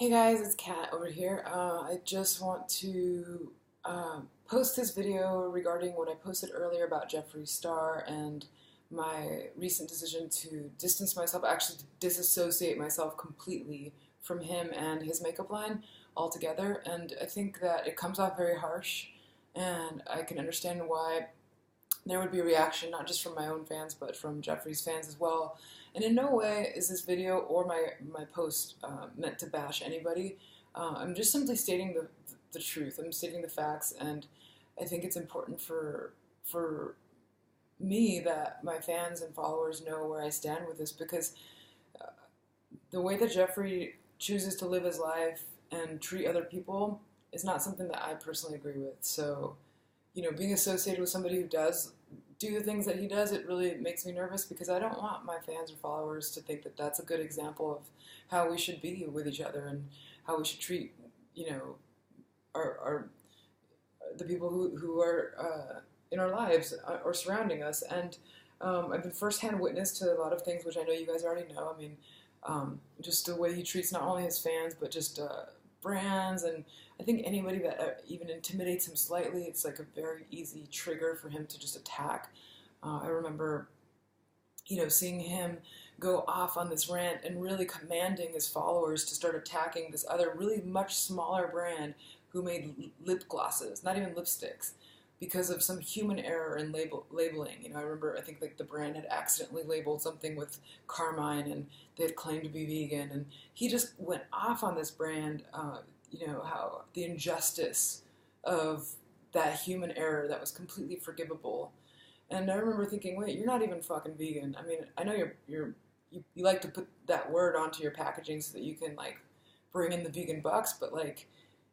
Hey guys, it's Kat over here. I just want to post this video regarding what I posted earlier about Jeffree Star and my recent decision to distance myself, actually to disassociate myself completely from him and his makeup line altogether. And I think that it comes off very harsh, and I can understand why there would be a reaction, not just from my own fans, but from Jeffree's fans as well. And in no way is this video or my post meant to bash anybody. I'm just simply stating the truth. I'm stating the facts, and I think it's important for me that my fans and followers know where I stand with this, because the way that Jeffree chooses to live his life and treat other people is not something that I personally agree with. So, being associated with somebody who does do the things that he does, it really makes me nervous, because I don't want my fans or followers to think that that's a good example of how we should be with each other and how we should treat, our the people who are in our lives or surrounding us. And I've been firsthand witness to a lot of things, which I know you guys already know. I mean, just the way he treats not only his fans, but just brands, and I think anybody that even intimidates him slightly, it's like a very easy trigger for him to just attack. I remember, seeing him go off on this rant and really commanding his followers to start attacking this other really much smaller brand who made lip glosses, not even lipsticks, because of some human error in labeling. I remember, I think like the brand had accidentally labeled something with carmine, and they had claimed to be vegan, and he just went off on this brand. How the injustice of that human error that was completely forgivable. And I remember thinking, wait, you're not even fucking vegan. I mean, I know you like to put that word onto your packaging so that you can like bring in the vegan bucks, but like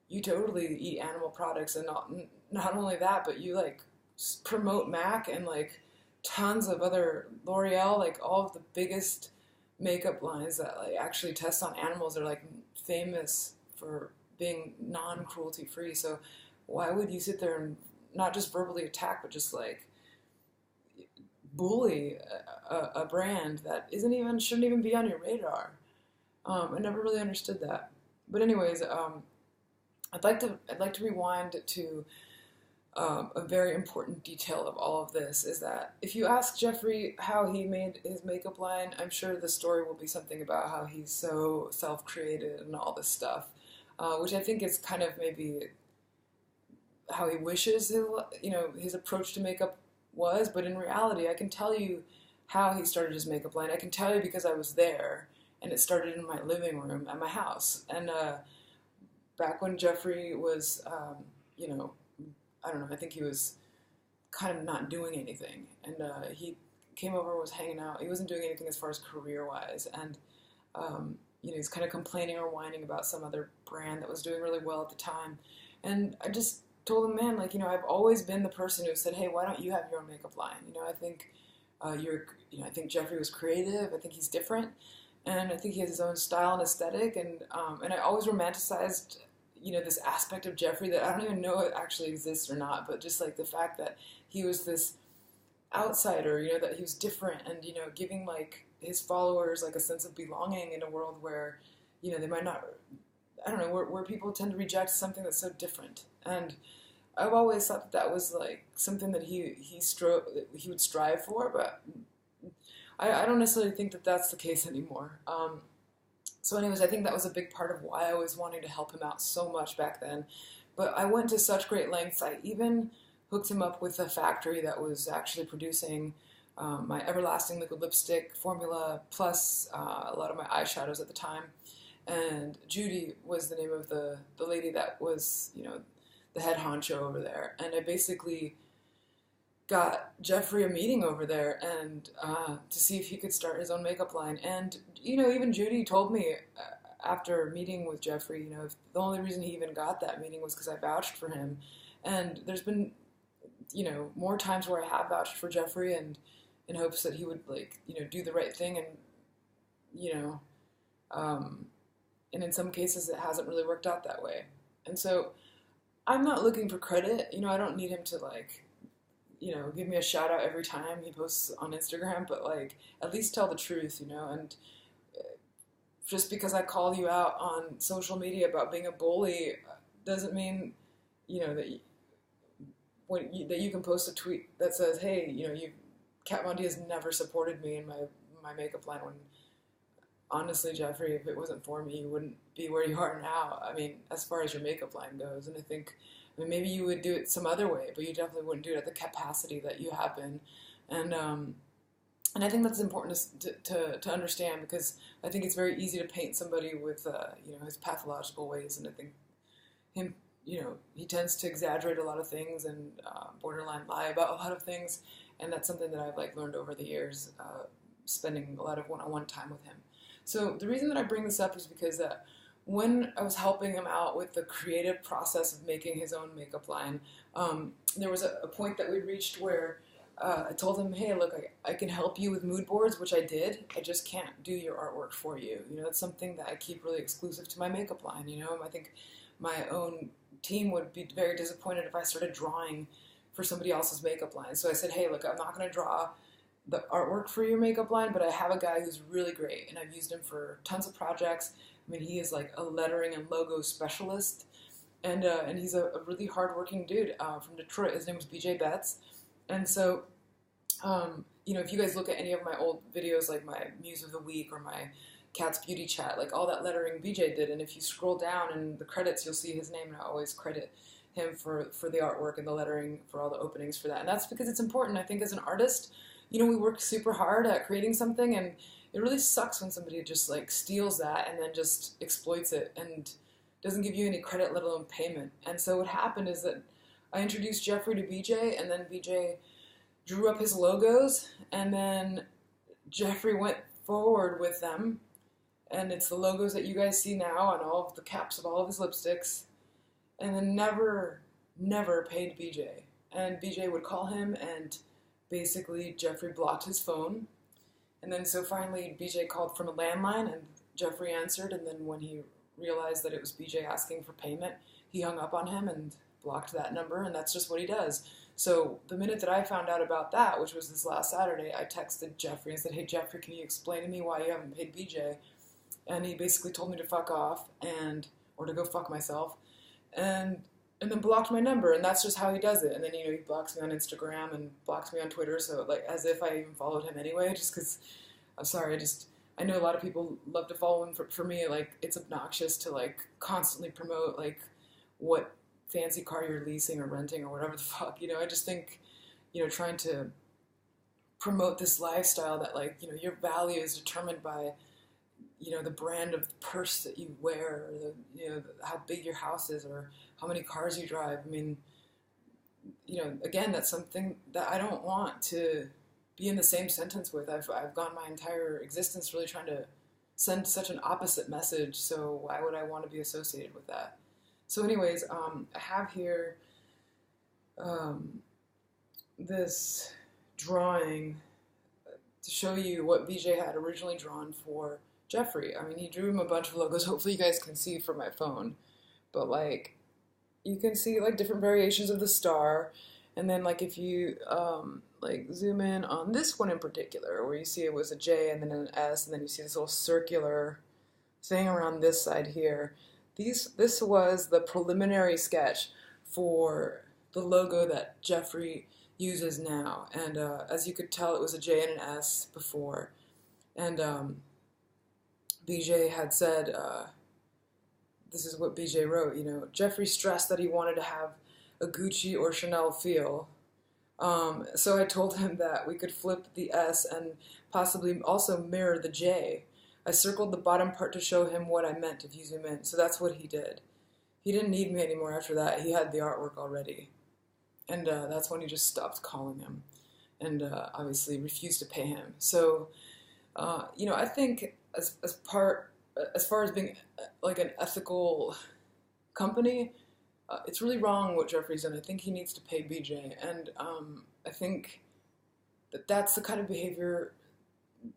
you totally eat animal products, and not only that, but you like promote MAC and like tons of other L'Oreal, like all of the biggest makeup lines that like actually test on animals are like famous for being non-cruelty free. So why would you sit there and not just verbally attack, but just like bully a brand that shouldn't even be on your radar? I never really understood that. But anyways, I'd like to rewind to a very important detail of all of this, is that if you ask Jeffree how he made his makeup line, I'm sure the story will be something about how he's so self-created and all this stuff, which I think is kind of maybe how he wishes his approach to makeup was. But in reality, I can tell you how he started his makeup line. I can tell you because I was there, and it started in my living room at my house. And back when Jeffree was, I don't know, I think he was kind of not doing anything. And he came over, was hanging out. He wasn't doing anything as far as career-wise. And, he's kind of complaining or whining about some other brand that was doing really well at the time. And I just told him, man, like, I've always been the person who said, hey, why don't you have your own makeup line? I think I think Jeffree was creative. I think he's different. And I think he has his own style and aesthetic. And I always romanticized this aspect of Jeffree that I don't even know it actually exists or not, but just like the fact that he was this outsider, that he was different, and giving like his followers like a sense of belonging in a world where they might not, I don't know, where people tend to reject something that's so different. And I've always thought that was like something that he would strive for, but I don't necessarily think that that's the case anymore. So anyways, I think that was a big part of why I was wanting to help him out so much back then. But I went to such great lengths. I even hooked him up with a factory that was actually producing my Everlasting liquid lipstick formula, plus a lot of my eyeshadows at the time. And Judy was the name of the lady that was, the head honcho over there. And I basically got Jeffree a meeting over there, and to see if he could start his own makeup line. And even Judy told me after meeting with Jeffree, the only reason he even got that meeting was because I vouched for him. And there's been more times where I have vouched for Jeffree, and in hopes that he would do the right thing, and and in some cases it hasn't really worked out that way. And so I'm not looking for credit. I don't need him to give me a shout out every time he posts on Instagram, but like at least tell the truth, and just because I call you out on social media about being a bully doesn't mean, that that you can post a tweet that says, "Hey, Kat Von D has never supported me in my makeup line." When honestly, Jeffree, if it wasn't for me, you wouldn't be where you are now. I mean, as far as your makeup line goes, and I mean, maybe you would do it some other way, but you definitely wouldn't do it at the capacity that you have been, and I think that's important to understand, because I think it's very easy to paint somebody with his pathological ways, and I think him, he tends to exaggerate a lot of things and borderline lie about a lot of things, and that's something that I've learned over the years, spending a lot of one-on-one time with him. So the reason that I bring this up is because when I was helping him out with the creative process of making his own makeup line, there was a point that we reached where I told him, "Hey, look, I can help you with mood boards," which I did. I just can't do your artwork for you. It's something that I keep really exclusive to my makeup line. I think my own team would be very disappointed if I started drawing for somebody else's makeup line. So I said, "Hey, look, I'm not going to draw the artwork for your makeup line, but I have a guy who's really great, and I've used him for tons of projects. I mean, he is a lettering and logo specialist, and he's a really hardworking dude from Detroit. His name was BJ Betts." And so, if you guys look at any of my old videos, like my Muse of the Week or my Cat's Beauty Chat, all that lettering BJ did, and if you scroll down in the credits, you'll see his name, and I always credit him for the artwork and the lettering for all the openings for that. And that's because it's important. I think as an artist, we work super hard at creating something, and it really sucks when somebody just steals that and then just exploits it and doesn't give you any credit, let alone payment. And so what happened is that I introduced Jeffree to BJ, and then BJ drew up his logos, and then Jeffree went forward with them, and it's the logos that you guys see now on all of the caps of all of his lipsticks, and then never paid BJ. And BJ would call him, and basically Jeffree blocked his phone. And then so finally BJ called from a landline, and Jeffree answered, and then when he realized that it was BJ asking for payment, he hung up on him and blocked that number, and that's just what he does. So the minute that I found out about that, which was this last Saturday, I texted Jeffree and said, "Hey Jeffree, can you explain to me why you haven't paid BJ?" And he basically told me to fuck off, or to go fuck myself, and then blocked my number, and that's just how he does it. And then he blocks me on Instagram and blocks me on Twitter, so as if I even followed him anyway, just because, I'm sorry, I know a lot of people love to follow him. For me, it's obnoxious to constantly promote what fancy car you're leasing or renting or whatever the fuck. I just think, trying to promote this lifestyle that your value is determined by the brand of the purse that you wear, or how big your house is, or how many cars you drive. I mean, again, that's something that I don't want to be in the same sentence with. I've gone my entire existence really trying to send such an opposite message, so why would I want to be associated with that? So anyways, I have here this drawing to show you what BJ had originally drawn for Jeffree. I mean, he drew him a bunch of logos. Hopefully you guys can see from my phone. But you can see different variations of the star. And then if you zoom in on this one in particular, where you see it was a J and then an S, and then you see this little circular thing around this side here. This was the preliminary sketch for the logo that Jeffree uses now. And as you could tell, it was a J and an S before. And BJ had said, this is what BJ wrote, Jeffree stressed that he wanted to have a Gucci or Chanel feel. So I told him that we could flip the S and possibly also mirror the J. I circled the bottom part to show him what I meant if you zoom in. So that's what he did. He didn't need me anymore after that. He had the artwork already. And that's when he just stopped calling him and obviously refused to pay him. So, I think as far as being an ethical company, it's really wrong what Jeffree's done. I think he needs to pay BJ. And I think that's the kind of behavior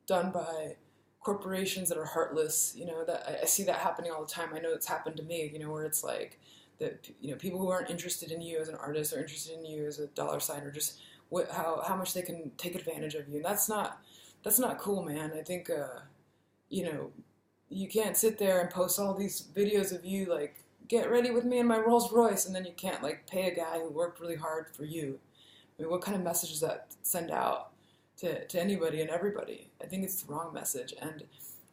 done by corporations that are heartless. That I see that happening all the time. I know it's happened to me, where it's that, people who aren't interested in you as an artist or interested in you as a dollar sign, or just how much they can take advantage of you. And that's not cool, man. I think, you can't sit there and post all these videos of you like, get ready with me in my Rolls Royce, and then you can't like pay a guy who worked really hard for you. I mean, what kind of message does that send out to anybody and everybody? I think it's the wrong message. And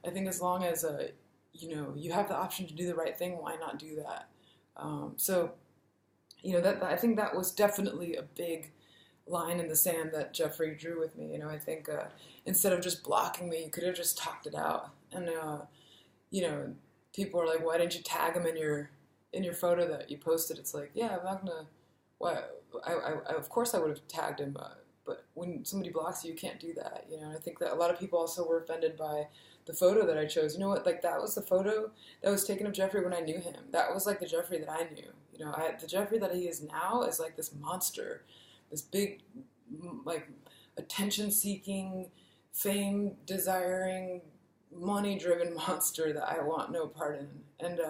I think as long as you have the option to do the right thing, why not do that? So that I think that was definitely a big line in the sand that Jeffree drew with me. I think instead of just blocking me, you could have just talked it out. And people are like, why didn't you tag him in your photo that you posted? It's like, yeah, I'm not gonna. Why? I of course I would have tagged him, but when somebody blocks you, you can't do that. I think that a lot of people also were offended by the photo that I chose. You know what? Like, that was the photo that was taken of Jeffree when I knew him. That was like the Jeffree that I knew. The Jeffree that he is now is like this monster, this big, like, attention-seeking, fame-desiring, money-driven monster that I want no part in. And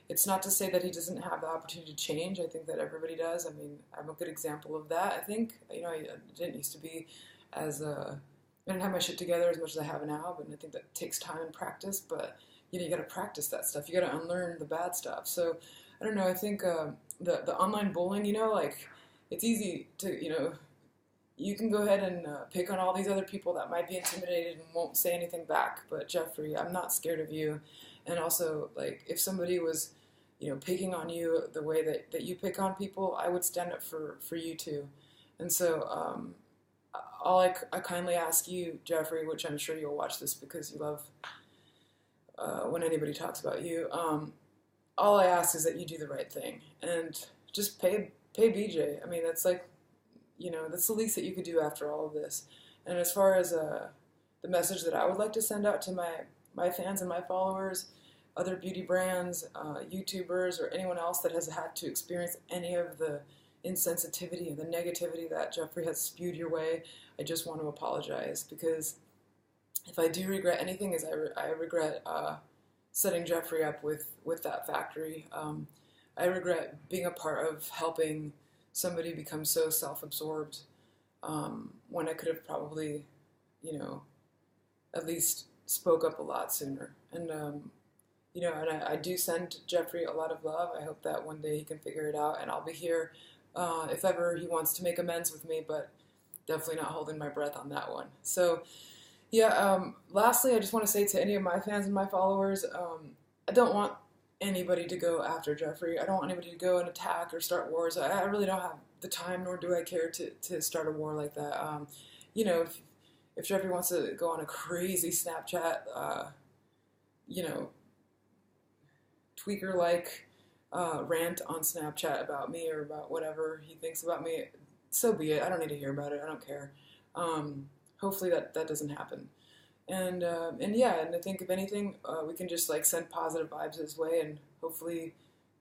it's not to say that he doesn't have the opportunity to change. I think that everybody does. I mean, I'm a good example of that. I think, I didn't used to be as I didn't have my shit together as much as I have now, but I think that takes time and practice. But you got to practice that stuff. You got to unlearn the bad stuff. So I don't know. I think the online bullying, like, it's easy to you can go ahead and pick on all these other people that might be intimidated and won't say anything back. But Jeffree, I'm not scared of you. And also, like, if somebody was picking on you the way that you pick on people, I would stand up for you too. And so all I kindly ask you, Jeffree, which I'm sure you'll watch this because you love when anybody talks about you, all I ask is that you do the right thing and just pay BJ. I mean, that's like, that's the least that you could do after all of this. And as far as the message that I would like to send out to my fans and my followers, other beauty brands, YouTubers, or anyone else that has had to experience any of the insensitivity and the negativity that Jeffree has spewed your way, I just want to apologize, because if I do regret anything, is I regret setting Jeffree up with that factory. I regret being a part of helping somebody become so self-absorbed when I could have probably, at least spoke up a lot sooner. And and I do send Jeffree a lot of love. I hope that one day he can figure it out, and I'll be here if ever he wants to make amends with me, but definitely not holding my breath on that one. So, yeah, lastly, I just want to say to any of my fans and my followers, I don't want anybody to go after Jeffree. I don't want anybody to go and attack or start wars. I really don't have the time, nor do I care to start a war like that. If Jeffree wants to go on a crazy Snapchat, tweaker-like rant on Snapchat about me or about whatever he thinks about me, so be it. I don't need to hear about it. I don't care. Hopefully that doesn't happen. And yeah, and I think if anything, we can just like send positive vibes his way, and hopefully,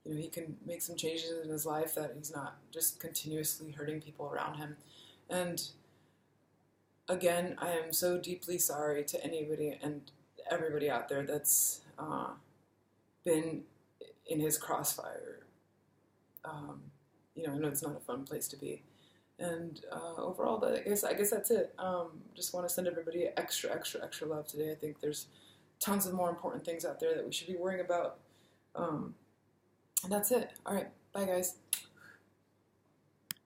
he can make some changes in his life that he's not just continuously hurting people around him. And again, I am so deeply sorry to anybody and everybody out there that's been in his crossfire. I know it's not a fun place to be. And overall, I guess that's it. Just want to send everybody extra love today. I think there's tons of more important things out there that we should be worrying about. And that's it. All right. Bye, guys.